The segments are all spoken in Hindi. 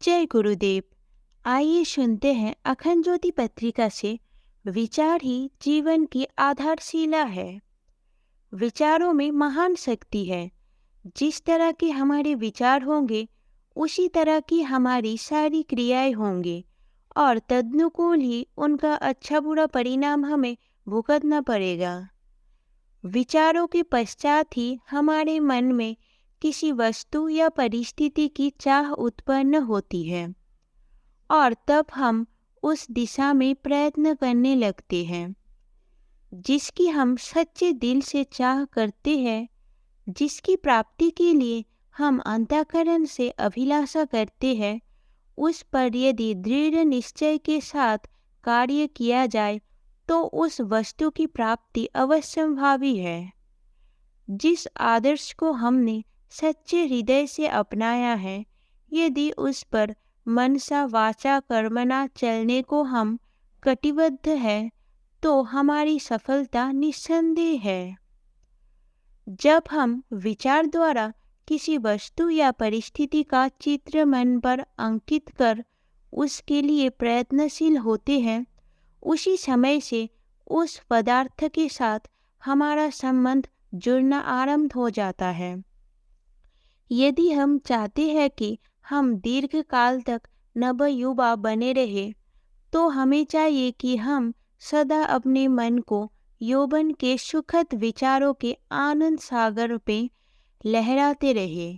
जय गुरुदेव। आइए सुनते हैं अखंड ज्योति पत्रिका से विचार ही जीवन की आधारशिला है। विचारों में महान शक्ति है। जिस तरह के हमारे विचार होंगे उसी तरह की हमारी सारी क्रियाएं होंगी और तदनुकूल ही उनका अच्छा बुरा परिणाम हमें भुगतना पड़ेगा। विचारों के पश्चात ही हमारे मन में किसी वस्तु या परिस्थिति की चाह उत्पन्न होती है और तब हम उस दिशा में प्रयत्न करने लगते हैं जिसकी हम सच्चे दिल से चाह करते हैं, जिसकी प्राप्ति के लिए हम अंतःकरण से अभिलाषा करते हैं। उस पर यदि दृढ़ निश्चय के साथ कार्य किया जाए तो उस वस्तु की प्राप्ति अवश्यंभावी है। जिस आदर्श को हमने सच्चे हृदय से अपनाया है, यदि उस पर मनसा वाचा कर्मणा चलने को हम कटिबद्ध हैं तो हमारी सफलता निस्संदेह है। जब हम विचार द्वारा किसी वस्तु या परिस्थिति का चित्र मन पर अंकित कर उसके लिए प्रयत्नशील होते हैं, उसी समय से उस पदार्थ के साथ हमारा संबंध जुड़ना आरंभ हो जाता है। यदि हम चाहते हैं कि हम दीर्घ काल तक नवयुवा बने रहे, तो हमें चाहिए कि हम सदा अपने मन को यौवन के सुखद विचारों के आनंद सागर पे लहराते रहे।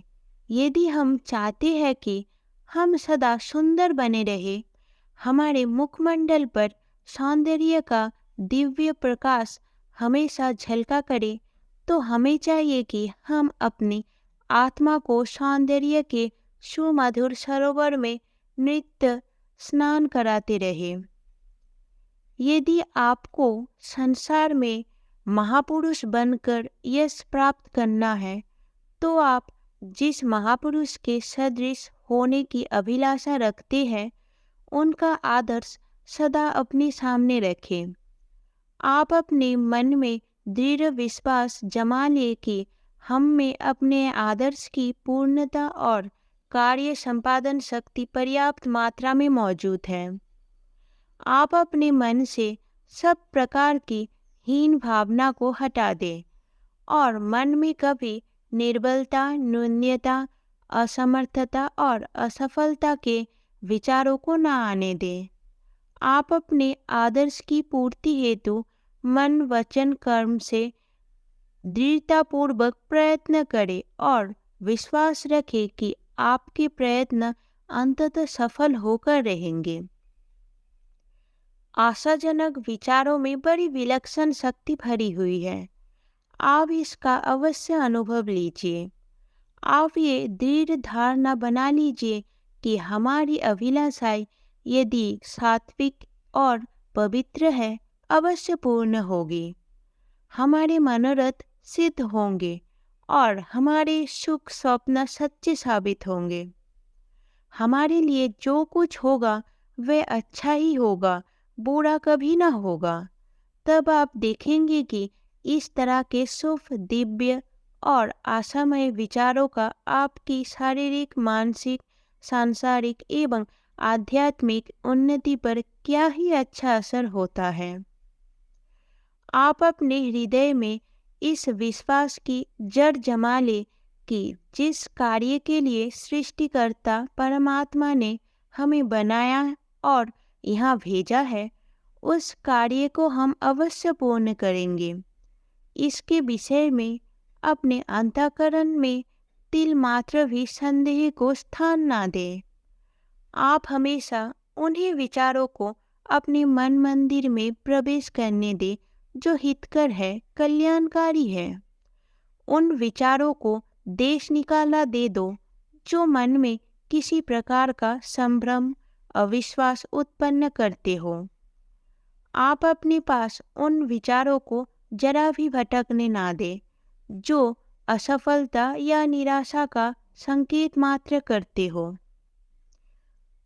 यदि हम चाहते हैं कि हम सदा सुंदर बने रहे, हमारे मुखमंडल पर सौंदर्य का दिव्य प्रकाश हमेशा झलका करे, तो हमें चाहिए कि हम अपनी आत्मा को सौंदर्य के सुमधुर सरोवर में नित्य स्नान कराते रहे। यदि आपको संसार में महापुरुष बनकर यश प्राप्त करना है, तो आप जिस महापुरुष के सदृश होने की अभिलाषा रखते हैं, उनका आदर्श सदा अपने सामने रखें। आप अपने मन में दृढ़ विश्वास जमा लें कि हम में अपने आदर्श की पूर्णता और कार्य संपादन शक्ति पर्याप्त मात्रा में मौजूद है। आप अपने मन से सब प्रकार की हीन भावना को हटा दें और मन में कभी निर्बलता, न्यूनता, असमर्थता और असफलता के विचारों को न आने दें। आप अपने आदर्श की पूर्ति हेतु मन, वचन, कर्म से दृढ़तापूर्वक प्रयत्न करें और विश्वास रखें कि आपके प्रयत्न अंततः सफल होकर रहेंगे। आशाजनक विचारों में बड़ी विलक्षण शक्ति भरी हुई है। आप इसका अवश्य अनुभव लीजिए। आप ये दृढ़ धारणा बना लीजिए कि हमारी अभिलाषाएं यदि सात्विक और पवित्र है, अवश्य पूर्ण होगी। हमारे मनोरथ सिद्ध होंगे और हमारे सुख स्वप्न सच्चे साबित होंगे। हमारे लिए जो कुछ होगा वह अच्छा ही होगा, बुरा कभी ना होगा। तब आप देखेंगे कि इस तरह के शुभ, दिव्य और आशामय विचारों का आपकी शारीरिक, मानसिक, सांसारिक एवं आध्यात्मिक उन्नति पर क्या ही अच्छा असर होता है। आप अपने हृदय में इस विश्वास की जड़ जमा ले कि जिस कार्य के लिए सृष्टिकर्ता परमात्मा ने हमें बनाया और यहाँ भेजा है, उस कार्य को हम अवश्य पूर्ण करेंगे। इसके विषय में अपने अंतःकरण में तिल मात्र भी संदेह को स्थान ना दें। आप हमेशा उन्हीं विचारों को अपने मन मंदिर में प्रवेश करने दें जो हितकर है, कल्याणकारी है। उन विचारों को देश निकाला दे दो जो मन में किसी प्रकार का संभ्रम, अविश्वास उत्पन्न करते हो। आप अपने पास उन विचारों को जरा भी भटकने ना दें जो असफलता या निराशा का संकेत मात्र करते हो।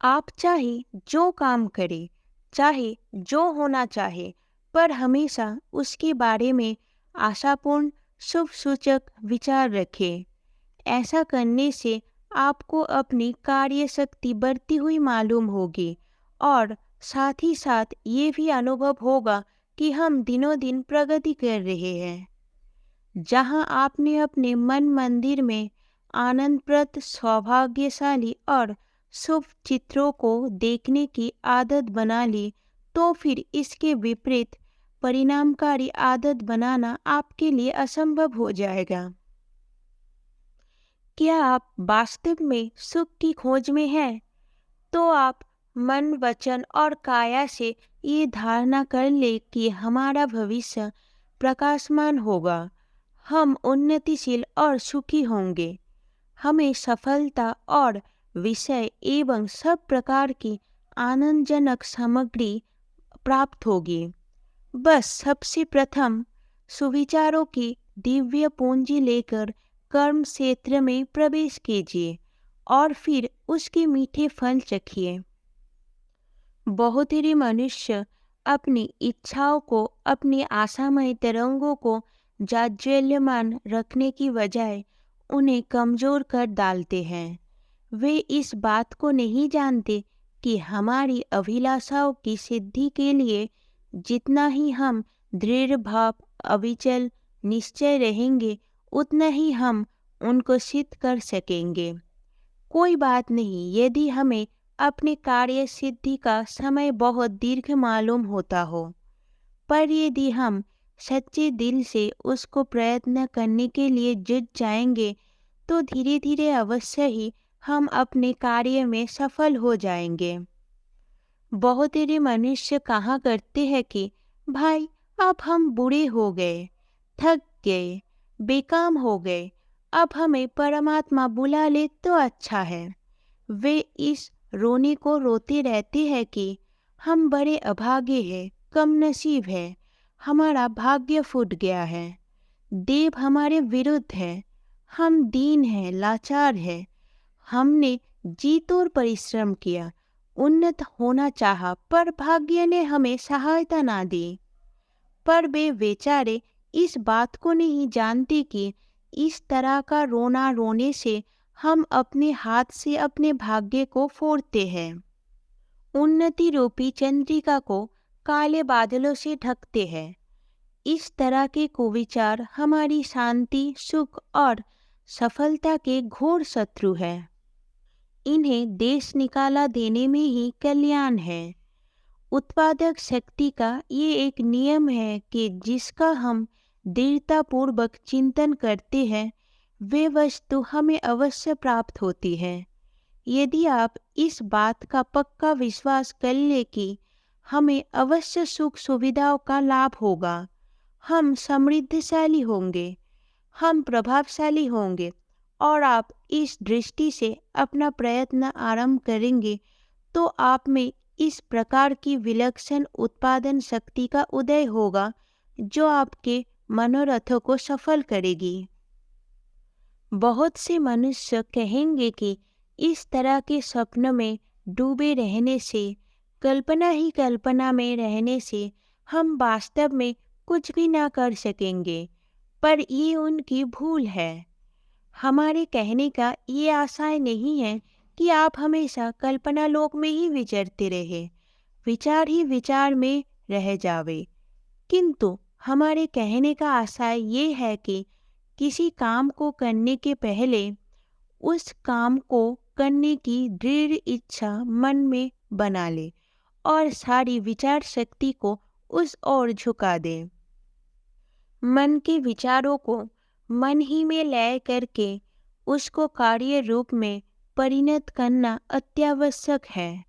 आप चाहे जो काम करें, चाहे जो होना चाहे, पर हमेशा उसके बारे में आशापूर्ण शुभ सूचक विचार रखें। ऐसा करने से आपको अपनी कार्य शक्ति बढ़ती हुई मालूम होगी और साथ ही साथ ये भी अनुभव होगा कि हम दिनों दिन प्रगति कर रहे हैं। जहां आपने अपने मन मंदिर में आनंदप्रद, सौभाग्यशाली और शुभ चित्रों को देखने की आदत बना ली, तो फिर इसके विपरीत परिणामकारी आदत बनाना आपके लिए असंभव हो जाएगा। क्या आप वास्तव में सुख की खोज में हैं? तो आप मन, वचन और काया से ये धारणा कर ले कि हमारा भविष्य प्रकाशमान होगा, हम उन्नतिशील और सुखी होंगे, हमें सफलता और विषय एवं सब प्रकार की आनंदजनक सामग्री प्राप्त होगी। बस सबसे प्रथम सुविचारों की दिव्य पूंजी लेकर कर्म क्षेत्र में प्रवेश कीजिए और फिर उसके मीठे फल चखिए। बहुत ही मनुष्य अपनी इच्छाओं को, अपनी आशामय तरंगों को जाज्वल्यमान रखने की बजाय उन्हें कमजोर कर डालते हैं। वे इस बात को नहीं जानते कि हमारी अभिलाषाओं की सिद्धि के लिए जितना ही हम दृढ़ भाव, अविचल निश्चय रहेंगे, उतना ही हम उनको सिद्ध कर सकेंगे। कोई बात नहीं यदि हमें अपने कार्य सिद्धि का समय बहुत दीर्घ मालूम होता हो, पर यदि हम सच्चे दिल से उसको प्रयत्न करने के लिए जुट जाएंगे, तो धीरे धीरे अवश्य ही हम अपने कार्य में सफल हो जाएंगे। बहुत ही मनुष्य कहा करते हैं कि भाई अब हम बूढ़े हो गए, थक गए, बेकाम हो गए, अब हमें परमात्मा बुला ले तो अच्छा है। वे इस रोने को रोते रहते हैं कि हम बड़े अभागे हैं, कम नसीब है, हमारा भाग्य फूट गया है, देव हमारे विरुद्ध है, हम दीन हैं, लाचार हैं, हमने जी तोड़ परिश्रम किया, उन्नत होना चाहा, पर भाग्य ने हमें सहायता ना दी। पर वे बेचारे इस बात को नहीं जानते कि इस तरह का रोना रोने से हम अपने हाथ से अपने भाग्य को फोड़ते हैं, उन्नति रूपी चंद्रिका को काले बादलों से ढकते हैं। इस तरह के कुविचार हमारी शांति, सुख और सफलता के घोर शत्रु हैं। इन्हें देश निकाला देने में ही कल्याण है। उत्पादक शक्ति का ये एक नियम है कि जिसका हम दृढ़तापूर्वक चिंतन करते हैं, वे वस्तु हमें अवश्य प्राप्त होती है। यदि आप इस बात का पक्का विश्वास कर ले कि हमें अवश्य सुख सुविधाओं का लाभ होगा, हम समृद्धशाली होंगे, हम प्रभावशाली होंगे और आप इस दृष्टि से अपना प्रयत्न आरंभ करेंगे, तो आप में इस प्रकार की विलक्षण उत्पादन शक्ति का उदय होगा जो आपके मनोरथों को सफल करेगी। बहुत से मनुष्य कहेंगे कि इस तरह के स्वप्न में डूबे रहने से, कल्पना ही कल्पना में रहने से हम वास्तव में कुछ भी ना कर सकेंगे, पर ये उनकी भूल है। हमारे कहने का ये आशय नहीं है कि आप हमेशा कल्पना लोक में ही विचरते रहे, विचार ही विचार में रह जावे, किंतु हमारे कहने का आशय ये है कि किसी काम को करने के पहले उस काम को करने की दृढ़ इच्छा मन में बना ले और सारी विचार शक्ति को उस ओर झुका दे। मन के विचारों को मन ही में लय करके उसको कार्य रूप में परिणत करना अत्यावश्यक है।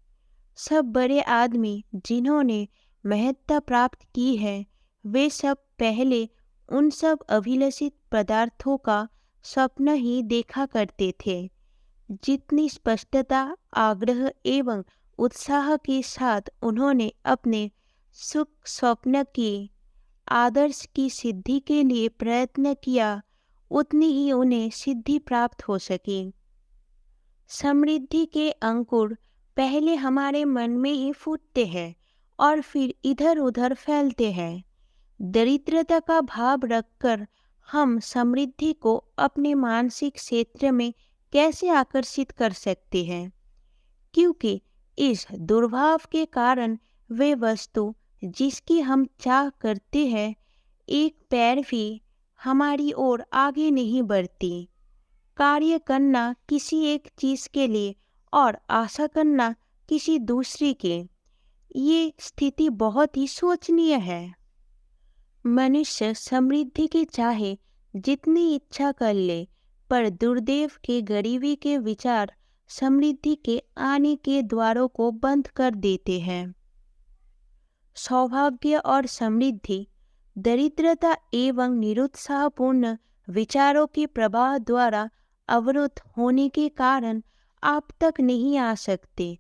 सब बड़े आदमी जिन्होंने महत्ता प्राप्त की है, वे सब पहले उन सब अभिलषित पदार्थों का स्वप्न ही देखा करते थे। जितनी स्पष्टता, आग्रह एवं उत्साह के साथ उन्होंने अपने सुख स्वप्न की आदर्श की सिद्धि के लिए प्रयत्न किया, उतनी ही उन्हें सिद्धि प्राप्त हो सकी। समृद्धि के अंकुर पहले हमारे मन में ही फूटते हैं और फिर इधर उधर फैलते हैं। दरिद्रता का भाव रखकर हम समृद्धि को अपने मानसिक क्षेत्र में कैसे आकर्षित कर सकते हैं, क्योंकि इस दुर्भाव के कारण वे वस्तु जिसकी हम चाह करते हैं एक पैर भी हमारी ओर आगे नहीं बढ़ती। कार्य करना किसी एक चीज के लिए और आशा करना किसी दूसरी के, ये स्थिति बहुत ही शोचनीय है। मनुष्य समृद्धि की चाहे जितनी इच्छा कर ले, पर दुर्दैव के गरीबी के विचार समृद्धि के आने के द्वारों को बंद कर देते हैं। सौभाग्य और समृद्धि दरिद्रता एवं निरुत्साहपूर्ण विचारों के प्रवाह द्वारा अवरुद्ध होने के कारण आप तक नहीं आ सकते।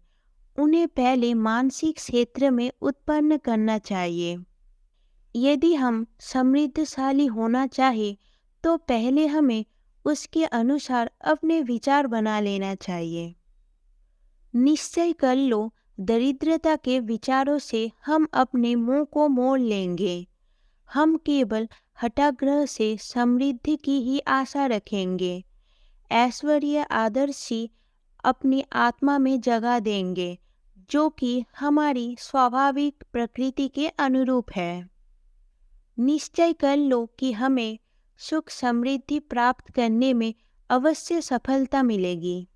उन्हें पहले मानसिक क्षेत्र में उत्पन्न करना चाहिए। यदि हम समृद्धशाली होना चाहे तो पहले हमें उसके अनुसार अपने विचार बना लेना चाहिए। निश्चय कर लो, दरिद्रता के विचारों से हम अपने मुंह को मोड़ लेंगे। हम केवल हठाग्रह से समृद्धि की ही आशा रखेंगे। ऐश्वर्य आदर्शी अपनी आत्मा में जगा देंगे, जो कि हमारी स्वाभाविक प्रकृति के अनुरूप है। निश्चय कर लो कि हमें सुख समृद्धि प्राप्त करने में अवश्य सफलता मिलेगी।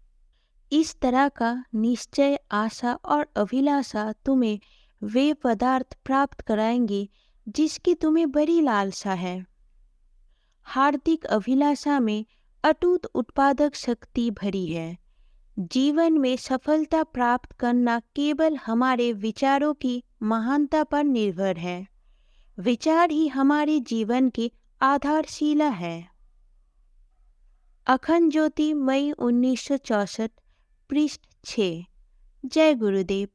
इस तरह का निश्चय, आशा और अभिलाषा तुम्हें वे पदार्थ प्राप्त कराएंगी जिसकी तुम्हें बड़ी लालसा है। हार्दिक अभिलाषा में अटूट उत्पादक शक्ति भरी है। जीवन में सफलता प्राप्त करना केवल हमारे विचारों की महानता पर निर्भर है। विचार ही हमारे जीवन की आधारशिला है। अखंड ज्योति, मई 1964, पृष्ठ 6। जय गुरुदेव।